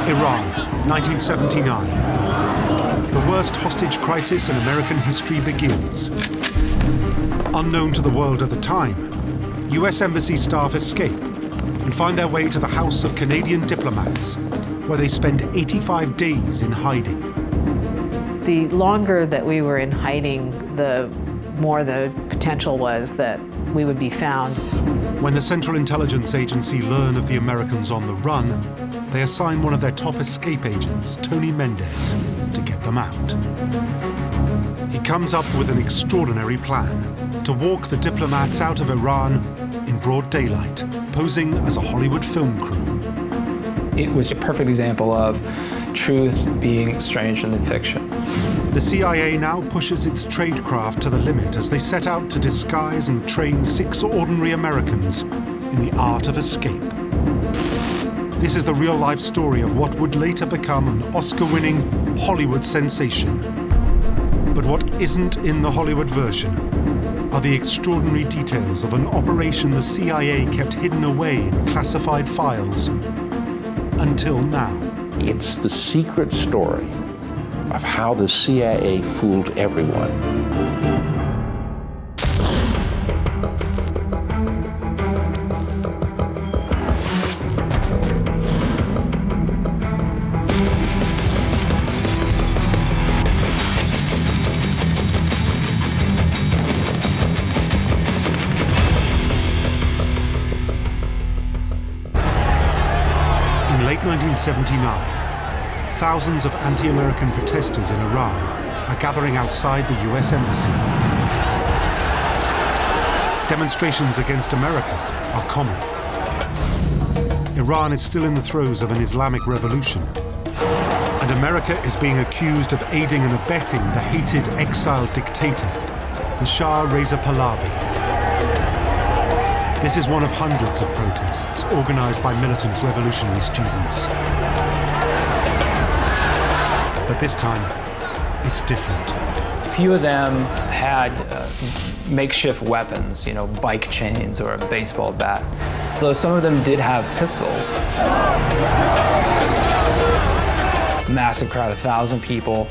Iran, 1979. The worst hostage crisis in American history begins. Unknown to the world at the time, US Embassy staff escape and find their way to the house of Canadian diplomats, where they spend 85 days in hiding. The longer that we were in hiding, the more the potential was that we would be found. When the Central Intelligence Agency learn of the Americans on the run, they assign one of their top escape agents, Tony Mendez, to get them out. He comes up with an extraordinary plan to walk the diplomats out of Iran in broad daylight, posing as a Hollywood film crew. It was a perfect example of truth being stranger than fiction. The CIA now pushes its tradecraft to the limit as they set out to disguise and train 6 ordinary Americans in the art of escape. This is the real-life story of what would later become an Oscar-winning Hollywood sensation. But what isn't in the Hollywood version are the extraordinary details of an operation the CIA kept hidden away in classified files until now. It's the secret story of how the CIA fooled everyone. In late 1979, thousands of anti-American protesters in Iran are gathering outside the US Embassy. Demonstrations against America are common. Iran is still in the throes of an Islamic revolution, and America is being accused of aiding and abetting the hated exiled dictator, the Shah Reza Pahlavi. This is one of hundreds of protests organized by militant revolutionary students. But this time, it's different. Few of them had makeshift weapons, bike chains or a baseball bat, though some of them did have pistols. Massive crowd, 1,000 people,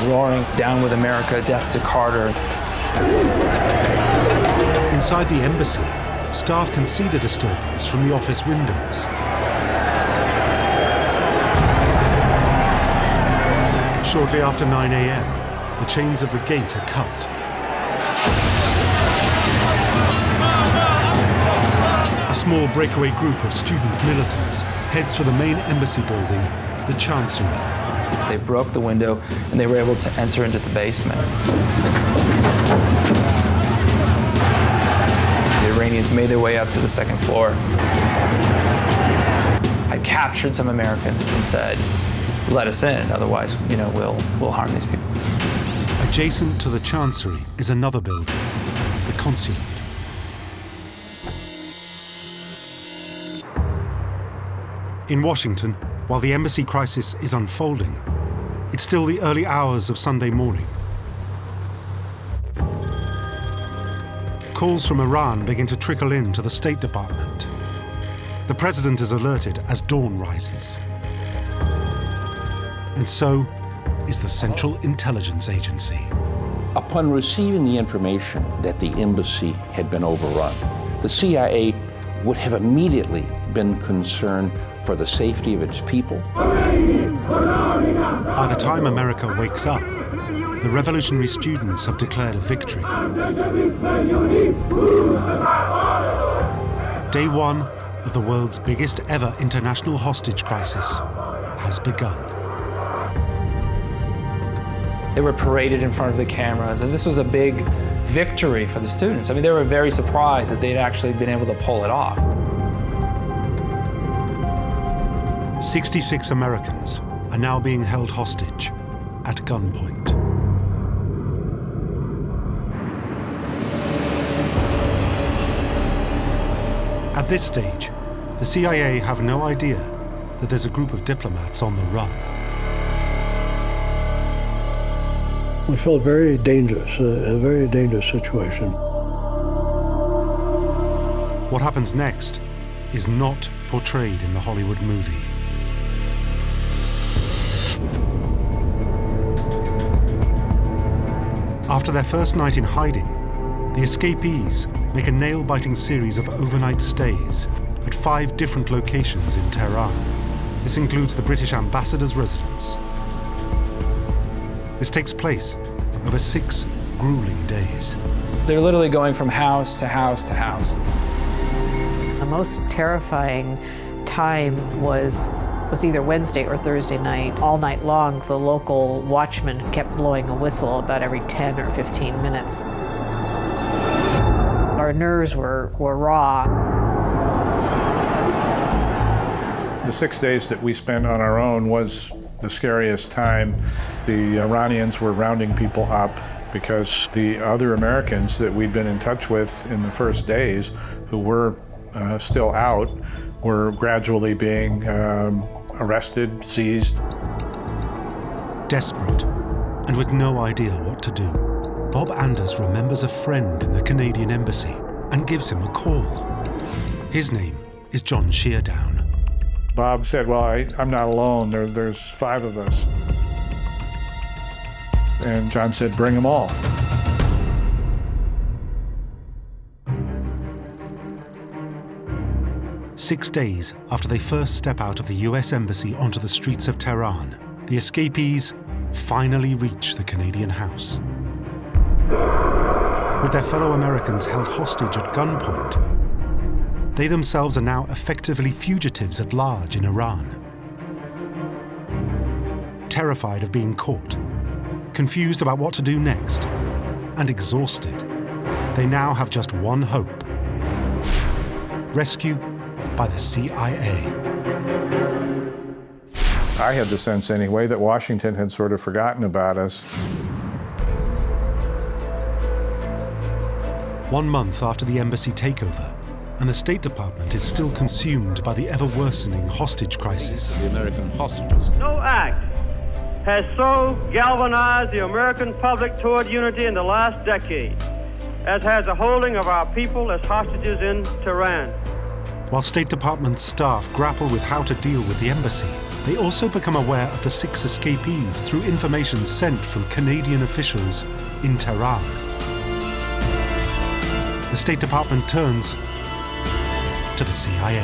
roaring, "Down with America, death to Carter." Inside the embassy, staff can see the disturbance from the office windows. Shortly after 9 a.m., the chains of the gate are cut. A small breakaway group of student militants heads for the main embassy building, the Chancery. They broke the window and they were able to enter into the basement. The Iranians made their way up to the second floor. I captured some Americans and said, "Let us in, otherwise, we'll harm these people." Adjacent to the Chancery is another building, the Consulate. In Washington, while the embassy crisis is unfolding, it's still the early hours of Sunday morning. Calls from Iran begin to trickle in to the State Department. The president is alerted as dawn rises. And so is the Central Intelligence Agency. Upon receiving the information that the embassy had been overrun, the CIA would have immediately been concerned for the safety of its people. By the time America wakes up, the revolutionary students have declared a victory. Day one of the world's biggest ever international hostage crisis has begun. They were paraded in front of the cameras, and this was a big victory for the students. They were very surprised that they'd actually been able to pull it off. 66 Americans are now being held hostage at gunpoint. At this stage, the CIA have no idea that there's a group of diplomats on the run. We felt very dangerous, a very dangerous situation. What happens next is not portrayed in the Hollywood movie. After their first night in hiding, the escapees make a nail-biting series of overnight stays at 5 different locations in Tehran. This includes the British ambassador's residence. This takes place over 6 grueling days. They're literally going from house to house to house. The most terrifying time was either Wednesday or Thursday night. All night long, the local watchman kept blowing a whistle about every 10 or 15 minutes. Our nerves were raw. The 6 days that we spent on our own was the scariest time. The Iranians were rounding people up because the other Americans that we'd been in touch with in the first days, who were still out, were gradually being arrested, seized. Desperate, and with no idea what to do, Bob Anders remembers a friend in the Canadian embassy and gives him a call. His name is John Sheardown. Bob said, well, I'm not alone. There's 5 of us. And John said, bring them all. Six days after they first step out of the US Embassy onto the streets of Tehran, the escapees finally reach the Canadian house. With their fellow Americans held hostage at gunpoint, they themselves are now effectively fugitives at large in Iran. Terrified of being caught, confused about what to do next, and exhausted, they now have just one hope: rescue by the CIA. I had the sense anyway that Washington had sort of forgotten about us. 1 month after the embassy takeover, and the State Department is still consumed by the ever-worsening hostage crisis. The American hostages. No act has so galvanized the American public toward unity in the last decade as has the holding of our people as hostages in Tehran. While State Department staff grapple with how to deal with the embassy, they also become aware of the 6 escapees through information sent from Canadian officials in Tehran. The State Department turns to the CIA.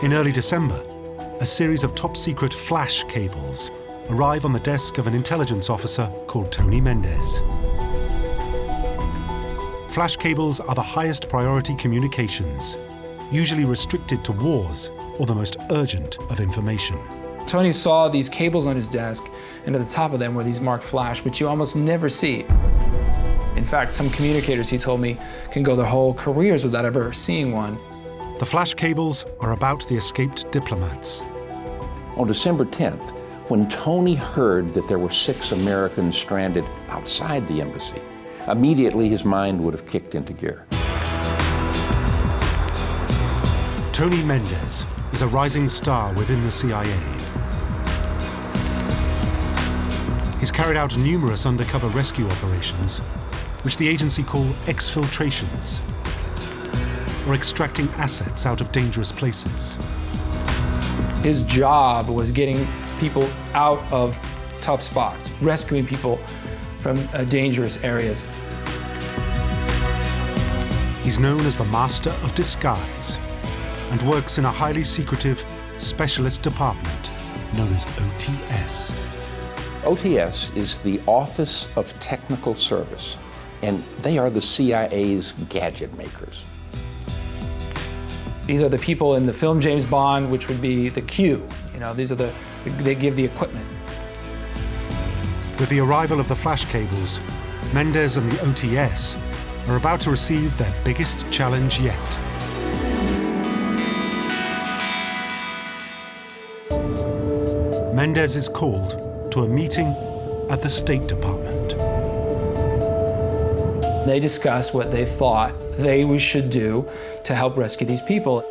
In early December, a series of top-secret flash cables arrive on the desk of an intelligence officer called Tony Mendez. Flash cables are the highest priority communications, usually restricted to wars or the most urgent of information. Tony saw these cables on his desk, and at the top of them were these marked flash, which you almost never see. In fact, some communicators, he told me, can go their whole careers without ever seeing one. The flash cables are about the escaped diplomats. On December 10th, when Tony heard that there were 6 Americans stranded outside the embassy, immediately his mind would have kicked into gear. Tony Mendez is a rising star within the CIA. He's carried out numerous undercover rescue operations, which the agency call exfiltrations, or extracting assets out of dangerous places. His job was getting people out of tough spots, rescuing people from dangerous areas. He's known as the Master of Disguise and works in a highly secretive specialist department known as OTS. OTS is the Office of Technical Service, and they are the CIA's gadget makers. These are the people in the film James Bond, which would be the Q. You know, these are they give the equipment. With the arrival of the flash cables, Mendes and the OTS are about to receive their biggest challenge yet. Mendes is called to a meeting at the State Department. They discuss what they thought they should do to help rescue these people.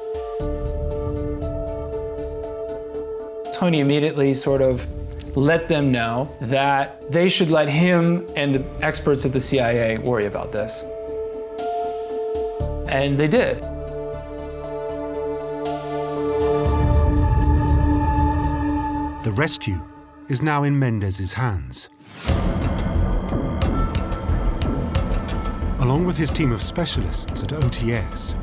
Tony immediately sort of let them know that they should let him and the experts at the CIA worry about this. And they did. The rescue is now in Mendez's hands. Along with his team of specialists at OTS,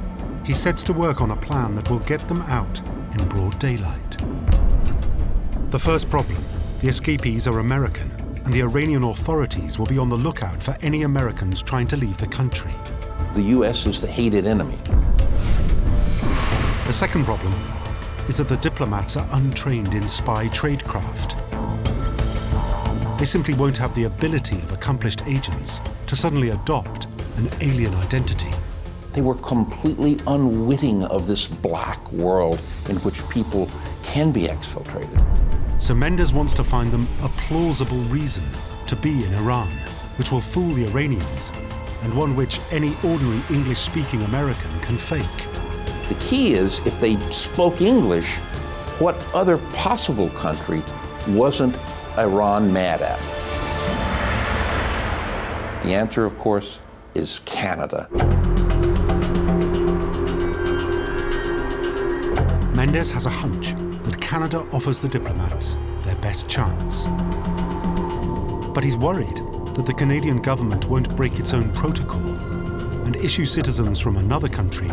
he sets to work on a plan that will get them out in broad daylight. The first problem, the escapees are American, and the Iranian authorities will be on the lookout for any Americans trying to leave the country. The U.S. is the hated enemy. The second problem is that the diplomats are untrained in spy tradecraft. They simply won't have the ability of accomplished agents to suddenly adopt an alien identity. They were completely unwitting of this black world in which people can be exfiltrated. So Mendes wants to find them a plausible reason to be in Iran, which will fool the Iranians, and one which any ordinary English-speaking American can fake. The key is, if they spoke English, what other possible country wasn't Iran mad at? The answer, of course, is Canada. Mendes has a hunch that Canada offers the diplomats their best chance. But he's worried that the Canadian government won't break its own protocol and issue citizens from another country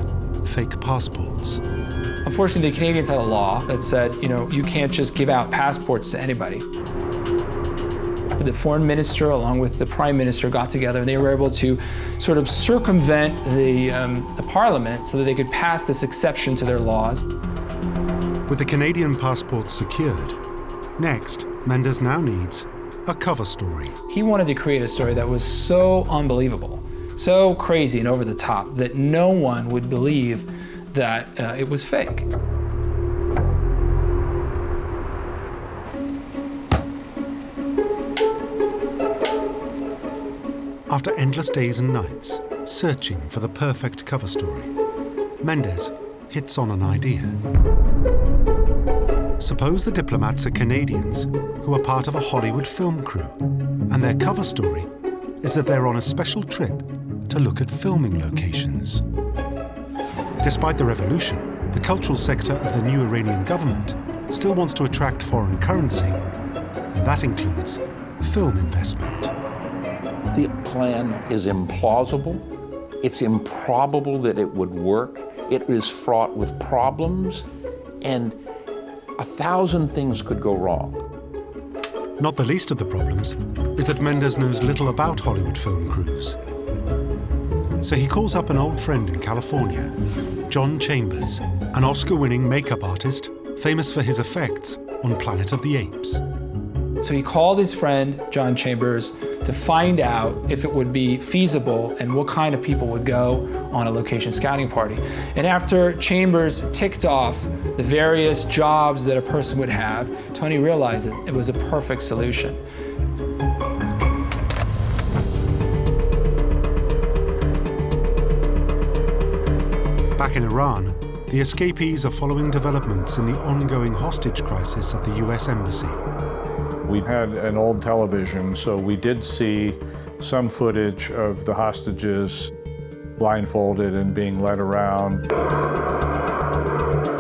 fake passports. Unfortunately, the Canadians had a law that said, you can't just give out passports to anybody. The foreign minister, along with the prime minister, got together and they were able to sort of circumvent the parliament so that they could pass this exception to their laws. With the Canadian passports secured, next, Mendes now needs a cover story. He wanted to create a story that was so unbelievable, so crazy and over the top, that no one would believe that it was fake. After endless days and nights, searching for the perfect cover story, Mendes hits on an idea. Suppose the diplomats are Canadians who are part of a Hollywood film crew, and their cover story is that they're on a special trip to look at filming locations. Despite the revolution, the cultural sector of the new Iranian government still wants to attract foreign currency, and that includes film investment. The plan is implausible. It's improbable that it would work. It is fraught with problems, and 1,000 things could go wrong. Not the least of the problems is that Mendes knows little about Hollywood film crews. So he calls up an old friend in California, John Chambers, an Oscar-winning makeup artist famous for his effects on Planet of the Apes. So he called his friend, John Chambers, to find out if it would be feasible and what kind of people would go on a location scouting party. And after Chambers ticked off the various jobs that a person would have, Tony realized that it was a perfect solution. Back in Iran, the escapees are following developments in the ongoing hostage crisis at the US Embassy. We had an old television, so we did see some footage of the hostages blindfolded and being led around.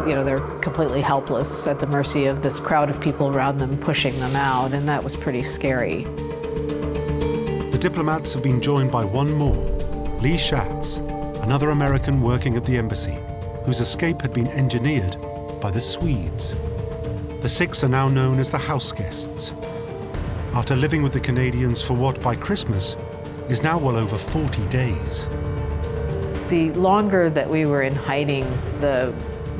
They're completely helpless at the mercy of this crowd of people around them pushing them out, and that was pretty scary. The diplomats have been joined by one more, Lee Schatz, another American working at the embassy, whose escape had been engineered by the Swedes. The 6 are now known as the house guests. After living with the Canadians for what, by Christmas, is now well over 40 days. The longer that we were in hiding, the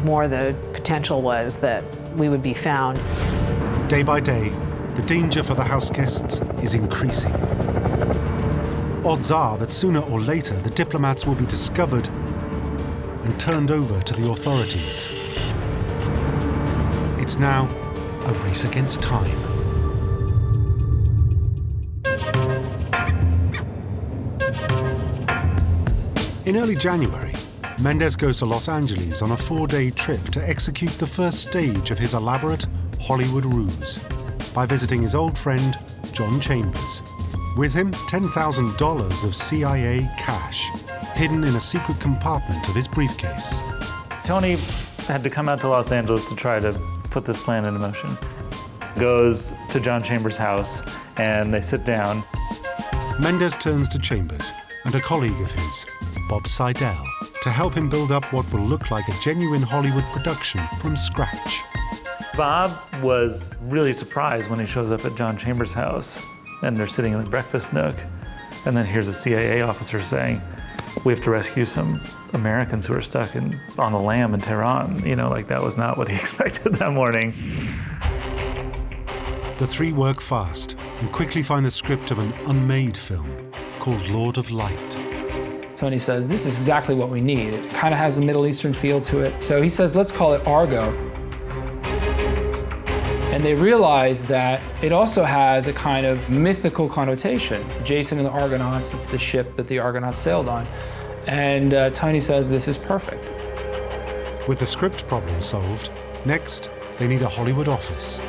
more the potential was that we would be found. Day by day, the danger for the house guests is increasing. Odds are that sooner or later the diplomats will be discovered and turned over to the authorities. It's now a race against time. In early January, Mendes goes to Los Angeles on a 4-day trip to execute the first stage of his elaborate Hollywood ruse by visiting his old friend, John Chambers. With him, $10,000 of CIA cash, hidden in a secret compartment of his briefcase. Tony had to come out to Los Angeles to try to put this plan into motion. goes to John Chambers' house and they sit down. Mendes turns to Chambers and a colleague of his, Bob Seidel, to help him build up what will look like a genuine Hollywood production from scratch. Bob was really surprised when he shows up at John Chambers' house and they're sitting in the breakfast nook, and then here's a CIA officer saying, we have to rescue some Americans who are stuck on the lam in Tehran. You know, like that was not what he expected that morning. The three work fast and quickly find the script of an unmade film called Lord of Light. Tony says, this is exactly what we need. It kind of has a Middle Eastern feel to it. So he says, let's call it Argo. And they realize that it also has a kind of mythical connotation. Jason and the Argonauts, it's the ship that the Argonauts sailed on. And Tony says, this is perfect. With the script problem solved, next, they need a Hollywood office.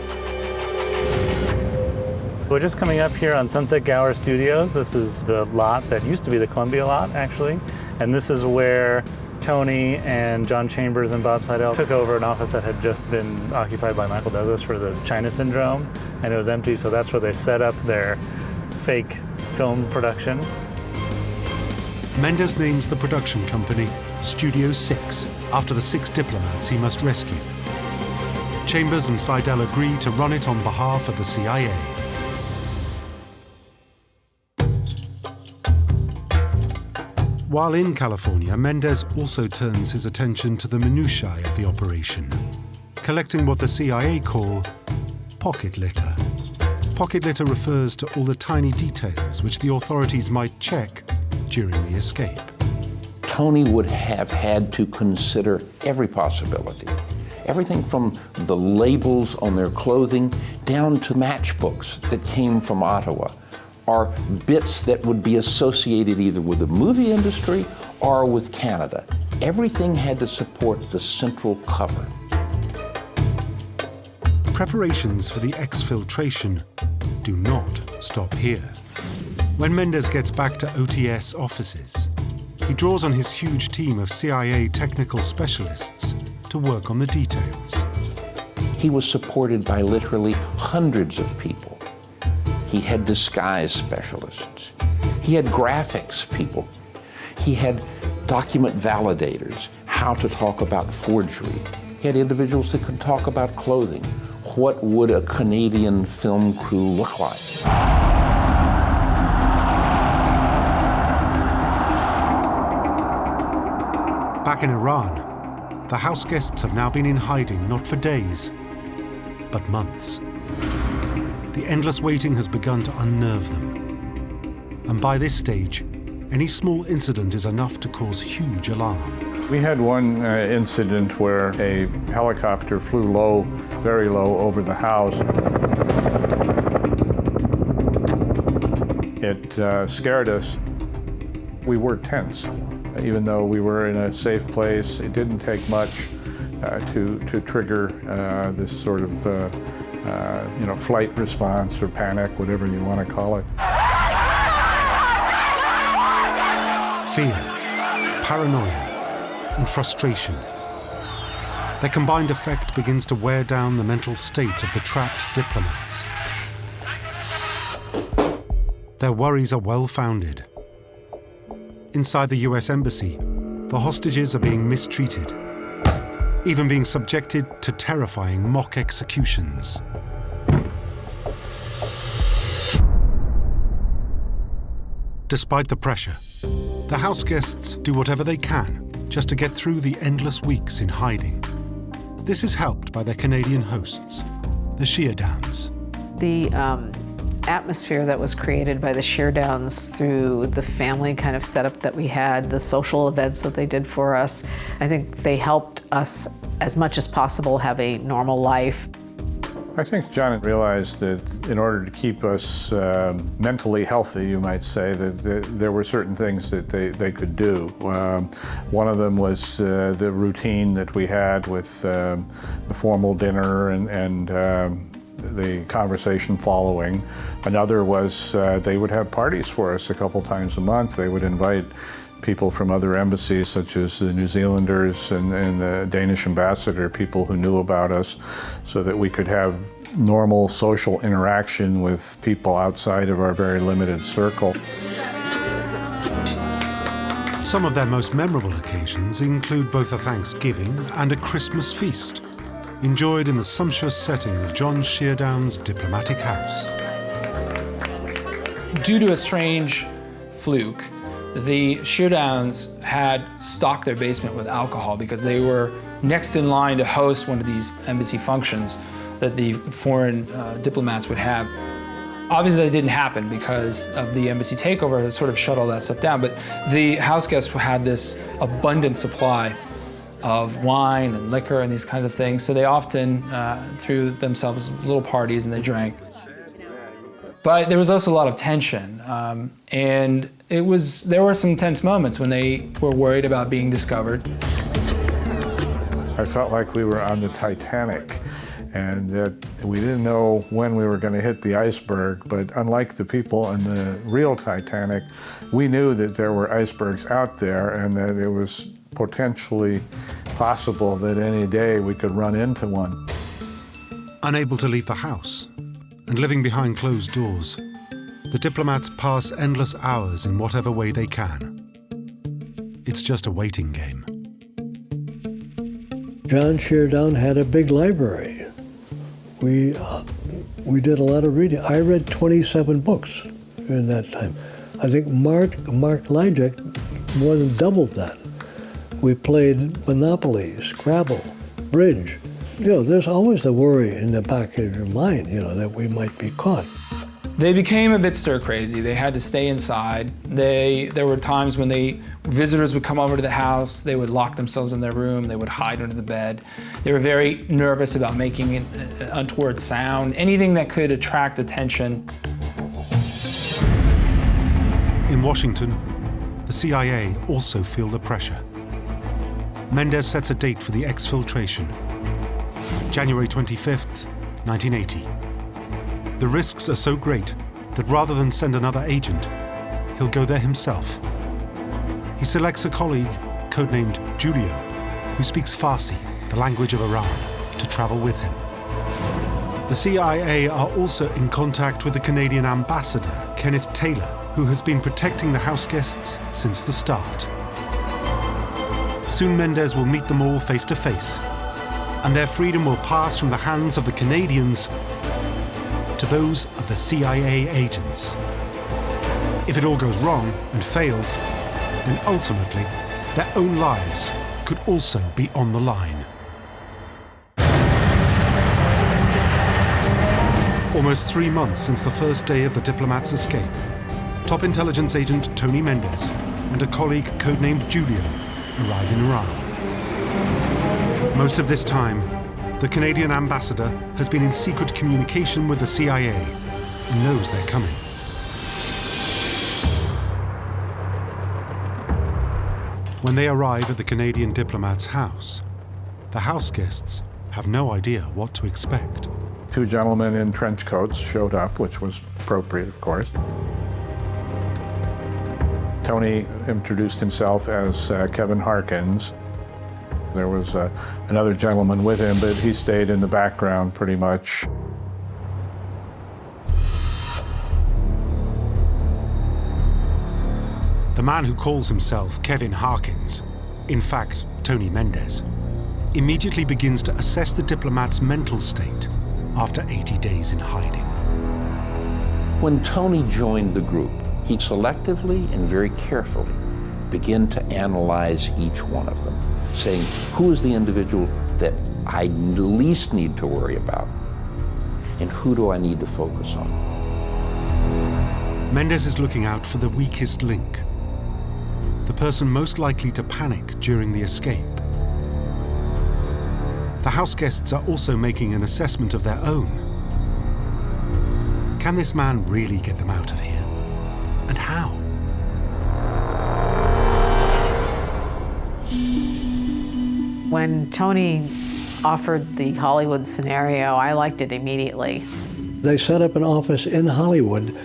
We're just coming up here on Sunset Gower Studios. This is the lot that used to be the Columbia lot, actually. And this is where Tony and John Chambers and Bob Seidel took over an office that had just been occupied by Michael Douglas for the China Syndrome, and it was empty, so that's where they set up their fake film production. Mendes names the production company Studio 6, after the 6 diplomats he must rescue. Chambers and Seidel agree to run it on behalf of the CIA. While in California, Mendes also turns his attention to the minutiae of the operation, collecting what the CIA call pocket litter. Pocket litter refers to all the tiny details which the authorities might check during the escape. Tony would have had to consider every possibility. Everything from the labels on their clothing down to matchbooks that came from Ottawa, are bits that would be associated either with the movie industry or with Canada. Everything had to support the central cover. Preparations for the exfiltration do not stop here. When Mendes gets back to OTS offices, he draws on his huge team of CIA technical specialists to work on the details. He was supported by literally hundreds of people. He had disguise specialists. He had graphics people. He had document validators, how to talk about forgery. He had individuals that could talk about clothing. What would a Canadian film crew look like? Back in Iran, the house guests have now been in hiding not for days, but months. The endless waiting has begun to unnerve them. And by this stage, any small incident is enough to cause huge alarm. We had one incident where a helicopter flew low, very low, over the house. It scared us. We were tense. Even though we were in a safe place, it didn't take much to trigger this sort of flight response or panic, whatever you want to call it. Fear, paranoia, and frustration. Their combined effect begins to wear down the mental state of the trapped diplomats. Their worries are well-founded. Inside the US Embassy, the hostages are being mistreated, even being subjected to terrifying mock executions. Despite the pressure, the house guests do whatever they can just to get through the endless weeks in hiding. This is helped by their Canadian hosts, the Sheardowns. The atmosphere that was created by the Sheardowns through the family kind of setup that we had, the social events that they did for us, I think they helped us as much as possible have a normal life. I think John realized that in order to keep us mentally healthy, you might say, that there were certain things that they could do. One of them was the routine that we had with the formal dinner and the conversation following. Another was they would have parties for us a couple times a month. They would invite people from other embassies, such as the New Zealanders and the Danish ambassador, people who knew about us, so that we could have normal social interaction with people outside of our very limited circle. Some of their most memorable occasions include both a Thanksgiving and a Christmas feast, enjoyed in the sumptuous setting of John Sheardown's diplomatic house. Due to a strange fluke, the Sheardowns had stocked their basement with alcohol because they were next in line to host one of these embassy functions that the foreign diplomats would have. Obviously that didn't happen because of the embassy takeover that sort of shut all that stuff down, but the house guests had this abundant supply of wine and liquor and these kinds of things, so they often threw themselves little parties and they drank. But there was also a lot of tension, and there were some tense moments when they were worried about being discovered. I felt like we were on the Titanic, and that we didn't know when we were going to hit the iceberg, but unlike the people in the real Titanic, we knew that there were icebergs out there and that it was potentially possible that any day we could run into one. Unable to leave the house and living behind closed doors, the diplomats pass endless hours in whatever way they can. It's just a waiting game. John Sheardown had a big library. We did a lot of reading. I read 27 books during that time. I think Mark Lyjak more than doubled that. We played Monopoly, Scrabble, Bridge. You know, there's always the worry in the back of your mind, you know, that we might be caught. They became a bit stir-crazy. They had to stay inside. There were times when visitors would come over to the house, they would lock themselves in their room, they would hide under the bed. They were very nervous about making an untoward sound, anything that could attract attention. In Washington, the CIA also feel the pressure. Mendes sets a date for the exfiltration, January 25th, 1980. The risks are so great that rather than send another agent, he'll go there himself. He selects a colleague, codenamed Julio, who speaks Farsi, the language of Iran, to travel with him. The CIA are also in contact with the Canadian ambassador, Kenneth Taylor, who has been protecting the house guests since the start. Soon Mendes will meet them all face to face, and their freedom will pass from the hands of the Canadians to those of the CIA agents. If it all goes wrong and fails, then ultimately their own lives could also be on the line. Almost 3 months since the first day of the diplomats' escape, top intelligence agent Tony Mendez and a colleague codenamed Julio arrive in Iran. Most of this time, the Canadian ambassador has been in secret communication with the CIA and knows they're coming. When they arrive at the Canadian diplomat's house, the house guests have no idea what to expect. 2 gentlemen in trench coats showed up, which was appropriate, of course. Tony introduced himself as Kevin Harkins. There was another gentleman with him, but he stayed in the background pretty much. The man who calls himself Kevin Harkins, in fact, Tony Mendez, immediately begins to assess the diplomat's mental state after 80 days in hiding. When Tony joined the group, he selectively and very carefully began to analyze each one of them, saying, who is the individual that I least need to worry about? And who do I need to focus on? Mendes is looking out for the weakest link, the person most likely to panic during the escape. The house guests are also making an assessment of their own. Can this man really get them out of here? And how? When Tony offered the Hollywood scenario, I liked it immediately. They set up an office in Hollywood,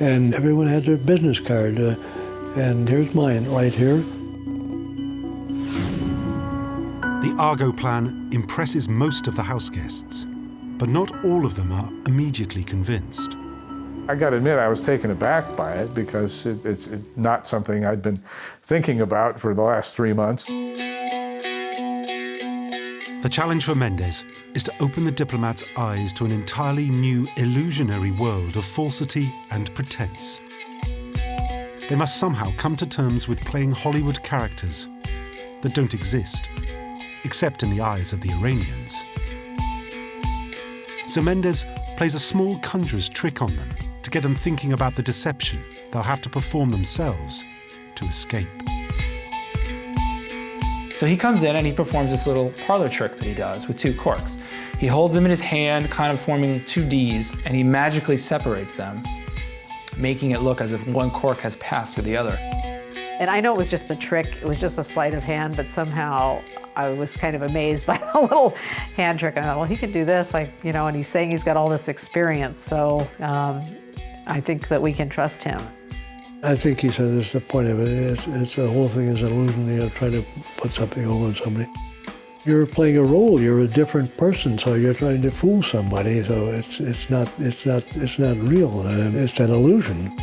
and everyone had their business card. And here's mine right here. The Argo plan impresses most of the house guests. But not all of them are immediately convinced. I got to admit, I was taken aback by it because it's not something I'd been thinking about for the last 3 months. The challenge for Mendes is to open the diplomats' eyes to an entirely new illusionary world of falsity and pretense. They must somehow come to terms with playing Hollywood characters that don't exist, except in the eyes of the Iranians. So Mendes plays a small conjurer's trick on them to get them thinking about the deception they'll have to perform themselves to escape. So he comes in and he performs this little parlor trick that he does with 2 corks. He holds them in his hand, kind of forming 2 Ds, and he magically separates them, making it look as if one cork has passed through the other. And I know it was just a trick, it was just a sleight of hand, but somehow I was kind of amazed by the little hand trick. I thought, well, he can do this, and he's saying he's got all this experience, so I think that we can trust him. I think he said that's the point of it. It's the whole thing is an illusion, trying to put something over somebody. You're playing a role, you're a different person, so you're trying to fool somebody, so it's not real, it's an illusion.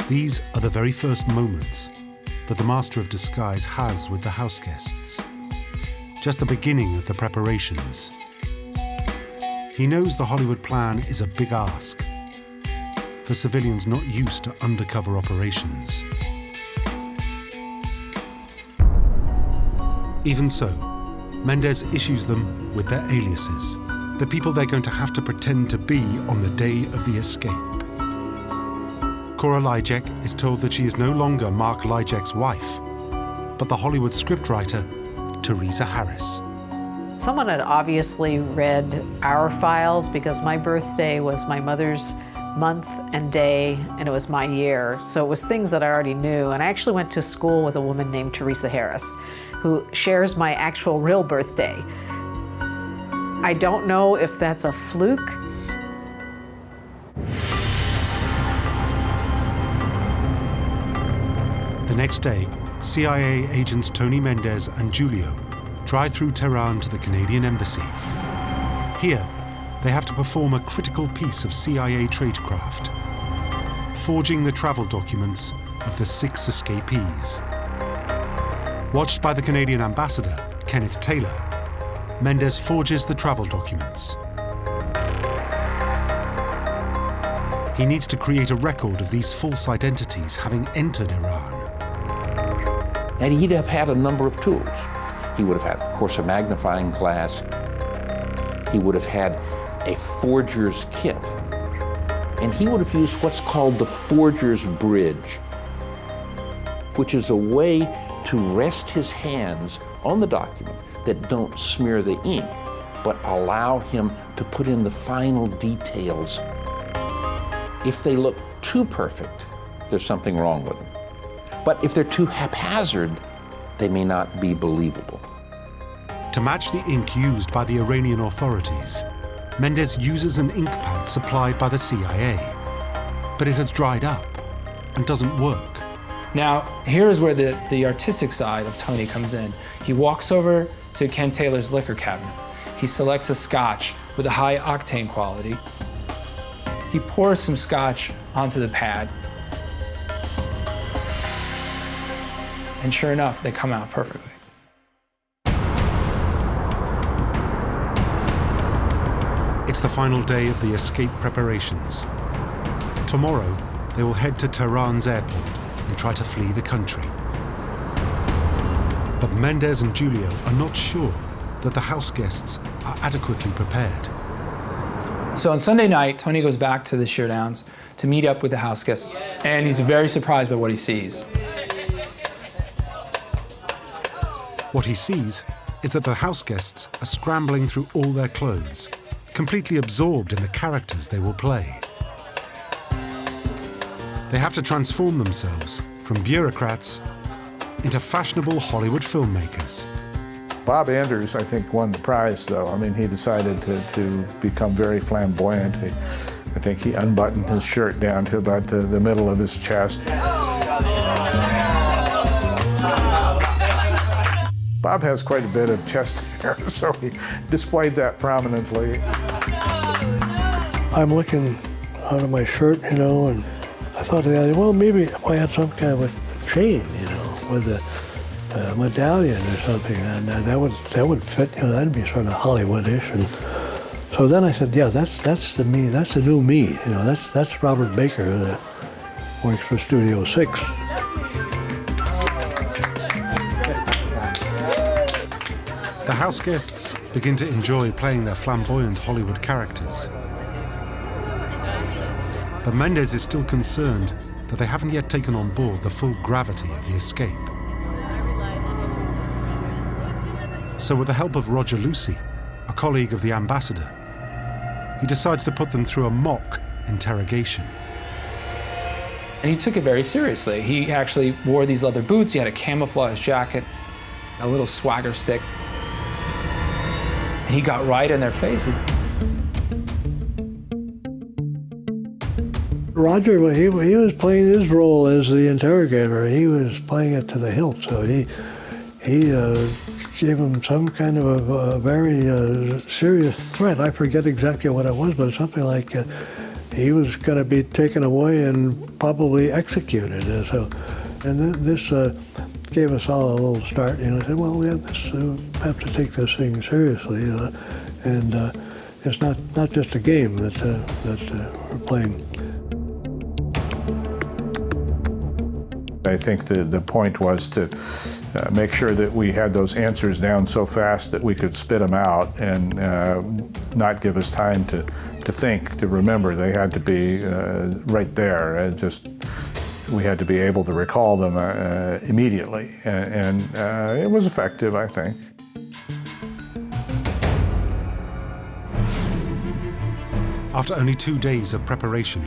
These are the very first moments that the master of disguise has with the house guests. Just the beginning of the preparations. He knows the Hollywood plan is a big ask for civilians not used to undercover operations. Even so, Mendez issues them with their aliases, the people they're going to have to pretend to be on the day of the escape. Cora Lyjek is told that she is no longer Mark Lyjek's wife, but the Hollywood scriptwriter, Teresa Harris. Someone had obviously read our files because my birthday was my mother's month and day, and it was my year. So it was things that I already knew. And I actually went to school with a woman named Teresa Harris, who shares my actual real birthday. I don't know if that's a fluke. The next day, CIA agents Tony Mendez and Julio drive through Tehran to the Canadian embassy. Here, they have to perform a critical piece of CIA tradecraft, forging the travel documents of the 6 escapees. Watched by the Canadian ambassador, Kenneth Taylor, Mendez forges the travel documents. He needs to create a record of these false identities having entered Iran. And he'd have had a number of tools. He would have had, of course, a magnifying glass. He would have had a forger's kit. And he would have used what's called the forger's bridge, which is a way to rest his hands on the document that don't smear the ink, but allow him to put in the final details. If they look too perfect, there's something wrong with them. But if they're too haphazard, they may not be believable. To match the ink used by the Iranian authorities, Mendez uses an ink pad supplied by the CIA, but it has dried up and doesn't work. Now, here is where the artistic side of Tony comes in. He walks over to Ken Taylor's liquor cabinet. He selects a scotch with a high octane quality. He pours some scotch onto the pad. And sure enough, they come out perfectly. It's the final day of the escape preparations. Tomorrow, they will head to Tehran's airport and try to flee the country. But Mendez and Julio are not sure that the house guests are adequately prepared. So on Sunday night, Tony goes back to the Sheerdowns to meet up with the house guests, and he's very surprised by what he sees. What he sees is that the house guests are scrambling through all their clothes, completely absorbed in the characters they will play. They have to transform themselves from bureaucrats into fashionable Hollywood filmmakers. Bob Anders, I think, won the prize, though. I mean, he decided to become very flamboyant. I think he unbuttoned his shirt down to about the middle of his chest. Bob Bob has quite a bit of chest hair, so he displayed that prominently. I'm looking out of my shirt, you know, and I thought, well, maybe if I had some kind of a chain, you know, with a medallion or something, and that would fit, you know, that'd be sort of Hollywoodish. And so then I said, yeah, that's the me, that's the new me, you know, that's Robert Baker that works for Studio 6. The house guests begin to enjoy playing their flamboyant Hollywood characters. But Mendes is still concerned that they haven't yet taken on board the full gravity of the escape. So with the help of Roger Lucy, a colleague of the ambassador, he decides to put them through a mock interrogation. And he took it very seriously. He actually wore these leather boots, he had a camouflage jacket, a little swagger stick. And he got right in their faces. Roger, he was playing his role as the interrogator. He was playing it to the hilt, so he gave him some kind of a very serious threat. I forget exactly what it was, but something like he was going to be taken away and probably executed. And this gave us all a little start. You know, said, well, yeah, we have to take this thing seriously, you know, and it's not just a game that we're playing. I think the point was to make sure that we had those answers down so fast that we could spit them out and not give us time to think, to remember. They had to be right there. We had to be able to recall them immediately. And it was effective, I think. After only 2 days of preparation,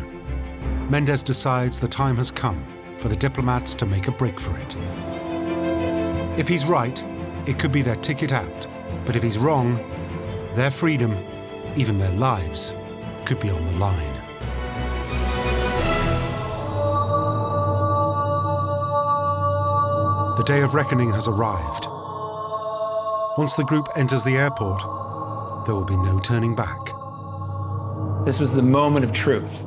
Mendes decides the time has come for the diplomats to make a break for it. If he's right, it could be their ticket out. But if he's wrong, their freedom, even their lives, could be on the line. The day of reckoning has arrived. Once the group enters the airport, there will be no turning back. This was the moment of truth.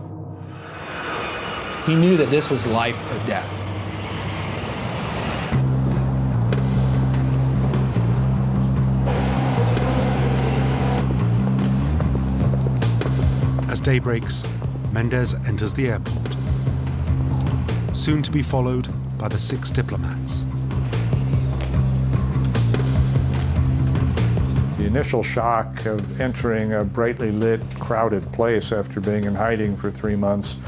He knew that this was life or death. As day breaks, Mendez enters the airport, soon to be followed by the 6 diplomats. The initial shock of entering a brightly lit, crowded place after being in hiding for 3 months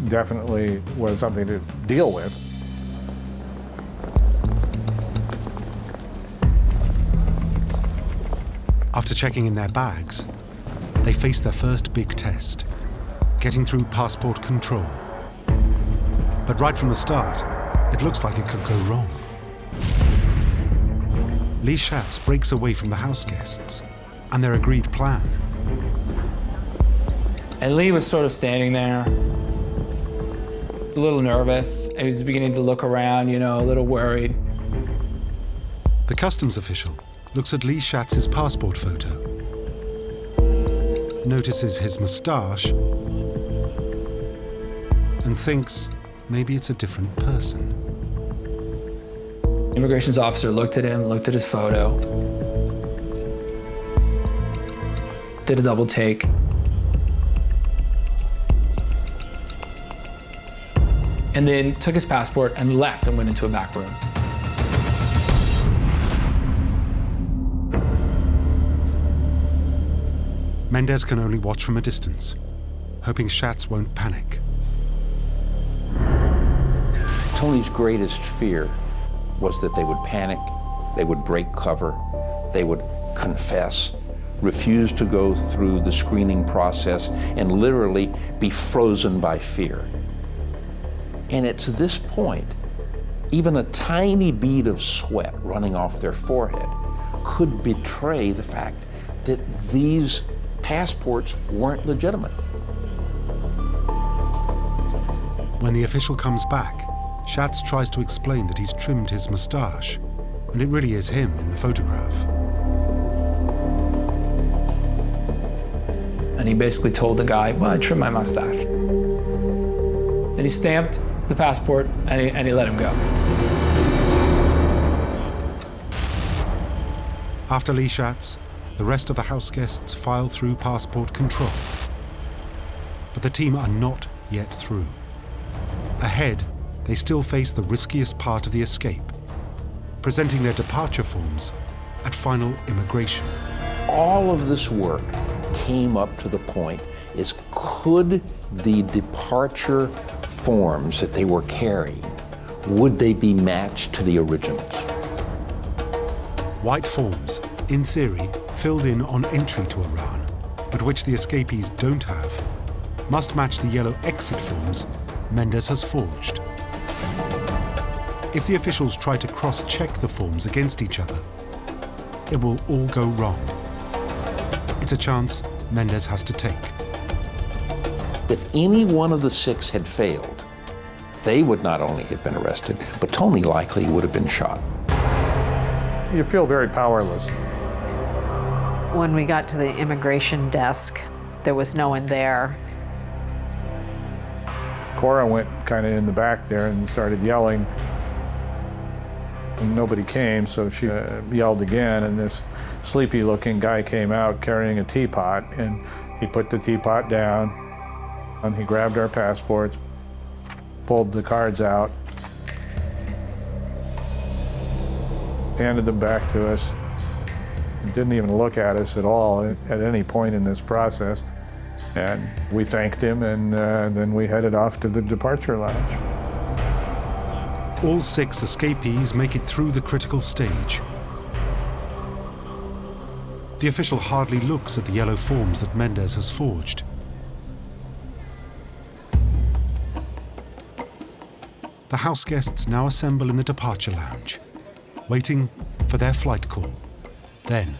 definitely was something to deal with. After checking in their bags, they face their first big test, getting through passport control. But right from the start, it looks like it could go wrong. Lee Schatz breaks away from the house guests and their agreed plan. And Lee was sort of standing there, a little nervous. He was beginning to look around, you know, a little worried. The customs official looks at Lee Schatz's passport photo, notices his moustache, and thinks maybe it's a different person. The immigrations officer looked at him, looked at his photo, did a double take. And then took his passport and left and went into a back room. Mendez can only watch from a distance, hoping Schatz won't panic. Tony's greatest fear was that they would panic, they would break cover, they would confess, refuse to go through the screening process, and literally be frozen by fear. And it's this point, even a tiny bead of sweat running off their forehead could betray the fact that these passports weren't legitimate. When the official comes back, Schatz tries to explain that he's trimmed his moustache, And it really is him in the photograph. And he basically told the guy, well, I trimmed my mustache. And he stamped the passport and he let him go. After Lee Schatz, the rest of the house guests file through passport control. But the team are not yet through. Ahead, they still face the riskiest part of the escape, presenting their departure forms at final immigration. All of this work came up to the point is, could the departure forms that they were carrying, would they be matched to the originals? White forms, in theory, filled in on entry to Iran, but which the escapees don't have, must match the yellow exit forms Mendes has forged. If the officials try to cross-check the forms against each other, it will all go wrong. It's a chance Mendes has to take. If any one of the 6 had failed, they would not only have been arrested, but Tony likely would have been shot. You feel very powerless. When we got to the immigration desk, there was no one there. Cora went kind of in the back there and started yelling. And nobody came, so she yelled again, and this sleepy-looking guy came out carrying a teapot, and he put the teapot down, and he grabbed our passports, pulled the cards out, handed them back to us. He didn't even look at us at all at any point in this process. And we thanked him, and then we headed off to the departure lounge. All 6 escapees make it through the critical stage. The official hardly looks at the yellow forms that Mendes has forged. The house guests now assemble in the departure lounge, waiting for their flight call. Then,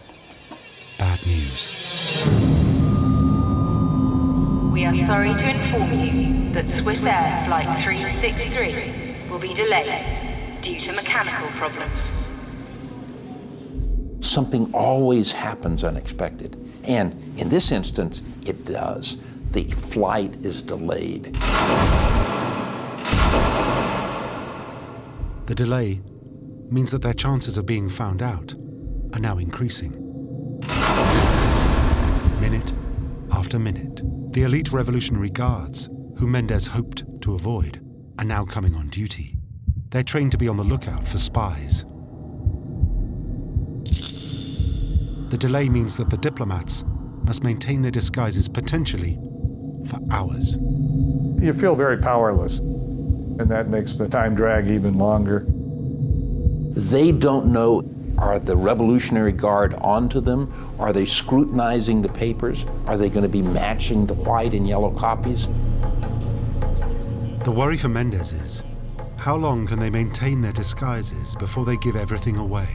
bad news. We are sorry to inform you that Swiss Air Flight 363 will be delayed due to mechanical problems. Something always happens unexpected. And in this instance, it does. The flight is delayed. The delay means that their chances of being found out are now increasing. Minute after minute, the elite Revolutionary Guards, who Mendes hoped to avoid, are now coming on duty. They're trained to be on the lookout for spies. The delay means that the diplomats must maintain their disguises potentially for hours. You feel very powerless, and that makes the time drag even longer. They don't know, are the Revolutionary Guard onto them? Are they scrutinizing the papers? Are they going to be matching the white and yellow copies? The worry for Mendes is, how long can they maintain their disguises before they give everything away?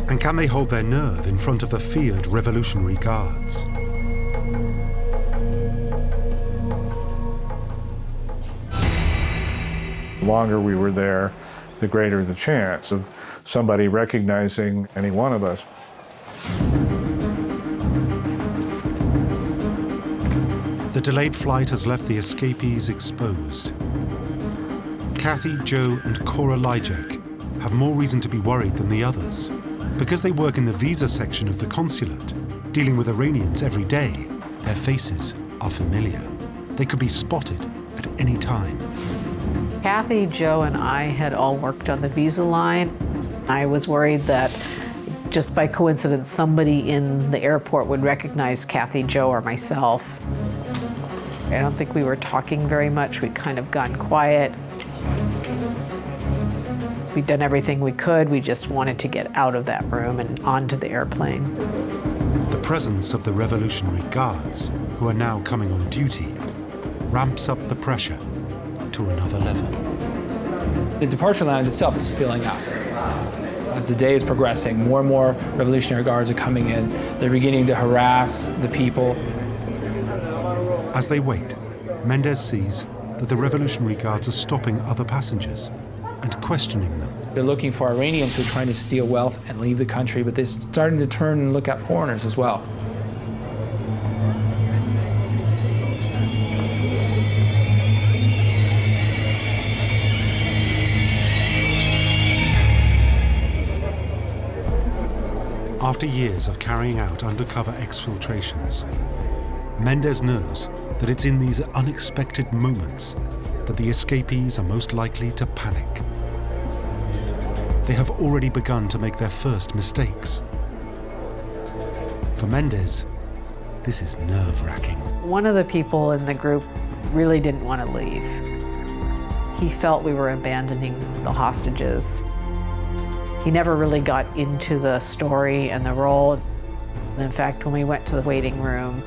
And can they hold their nerve in front of the feared Revolutionary Guards? The longer we were there, the greater the chance of somebody recognizing any one of us. The delayed flight has left the escapees exposed. Kathy, Joe, and Cora Lijek have more reason to be worried than the others. Because they work in the visa section of the consulate, dealing with Iranians every day, their faces are familiar. They could be spotted at any time. Kathy, Joe, and I had all worked on the visa line. I was worried that just by coincidence, somebody in the airport would recognize Kathy, Joe, or myself. I don't think we were talking very much. We'd kind of gone quiet. We'd done everything we could. We just wanted to get out of that room and onto the airplane. The presence of the Revolutionary Guards, who are now coming on duty, ramps up the pressure to another level. The departure lounge itself is filling up. As the day is progressing, more and more Revolutionary Guards are coming in. They're beginning to harass the people. As they wait, Mendes sees that the Revolutionary Guards are stopping other passengers. and questioning them. They're looking for Iranians who are trying to steal wealth and leave the country, but they're starting to turn and look at foreigners as well. After years of carrying out undercover exfiltrations, Mendes knows that it's in these unexpected moments that the escapees are most likely to panic. They have already begun to make their first mistakes. For Mendes, this is nerve-wracking. One of the people in the group really didn't want to leave. He felt we were abandoning the hostages. He never really got into the story and the role. And in fact, when we went to the waiting room,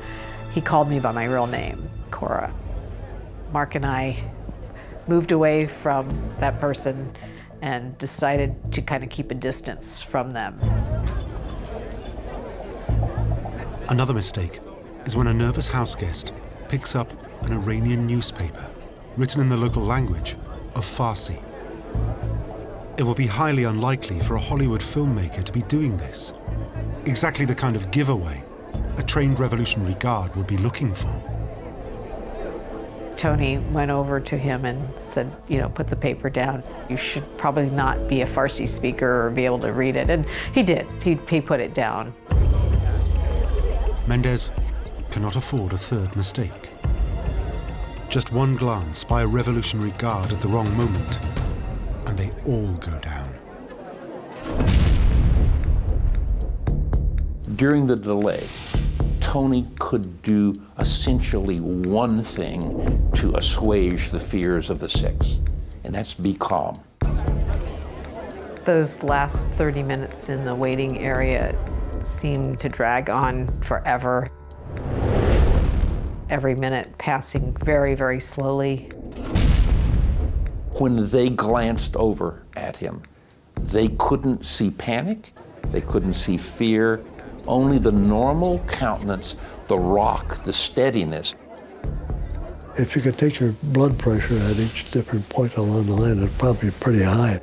he called me by my real name, Cora. Mark and I moved away from that person and decided to kind of keep a distance from them. Another mistake is when a nervous house guest picks up an Iranian newspaper written in the local language of Farsi. It will be highly unlikely for a Hollywood filmmaker to be doing this. Exactly the kind of giveaway a trained Revolutionary Guard would be looking for. Tony went over to him and said, put the paper down. You should probably not be a Farsi speaker or be able to read it. And he did. He put it down. Mendes cannot afford a third mistake. Just one glance by a Revolutionary Guard at the wrong moment, and they all go down. During the delay, Tony could do essentially one thing to assuage the fears of the six, and that's be calm. Those last 30 minutes in the waiting area seemed to drag on forever. Every minute passing very, very slowly. When they glanced over at him, they couldn't see panic, they couldn't see fear, only the normal countenance, the rock, the steadiness. If you could take your blood pressure at each different point along the line, it'd probably be pretty high.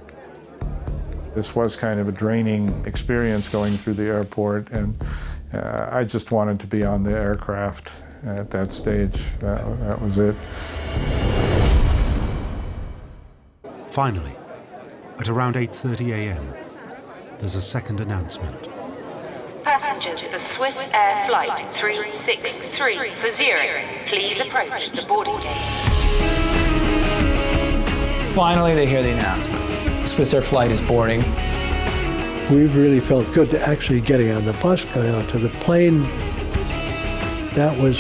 This was kind of a draining experience going through the airport, and I just wanted to be on the aircraft at that stage. That was it. Finally, at around 8:30 a.m., there's a second announcement. Passengers for Swiss Air Flight 363 for Zurich, please approach the boarding gate. Finally, they hear the announcement. Swiss Air Flight is boarding. We really felt good to actually getting on the bus, going out to the plane. That was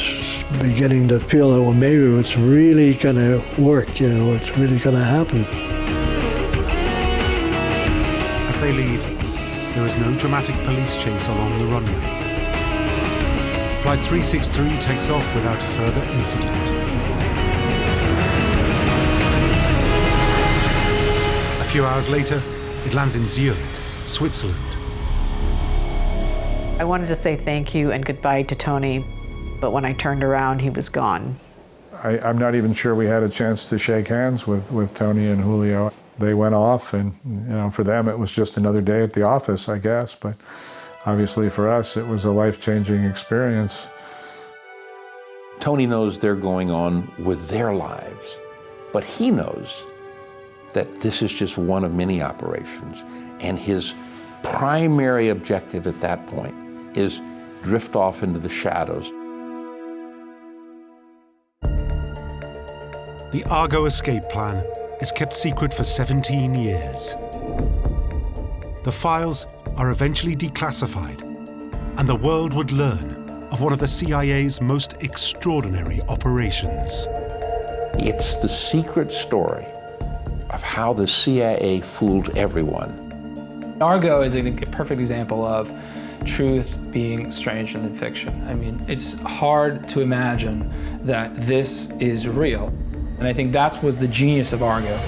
beginning to feel that, well, maybe it's really going to work, it's really going to happen. As they leave, there is no dramatic police chase along the runway. Flight 363 takes off without further incident. A few hours later, it lands in Zurich, Switzerland. I wanted to say thank you and goodbye to Tony, but when I turned around, he was gone. I'm not even sure we had a chance to shake hands with Tony and Julio. They went off, and for them it was just another day at the office, I guess, but obviously for us it was a life-changing experience. Tony knows they're going on with their lives, but he knows that this is just one of many operations, and his primary objective at that point is drift off into the shadows. The Argo escape plan is kept secret for 17 years. The files are eventually declassified, and the world would learn of one of the CIA's most extraordinary operations. It's the secret story of how the CIA fooled everyone. Argo is a perfect example of truth being stranger than fiction. I mean, it's hard to imagine that this is real. And I think that was the genius of Argo.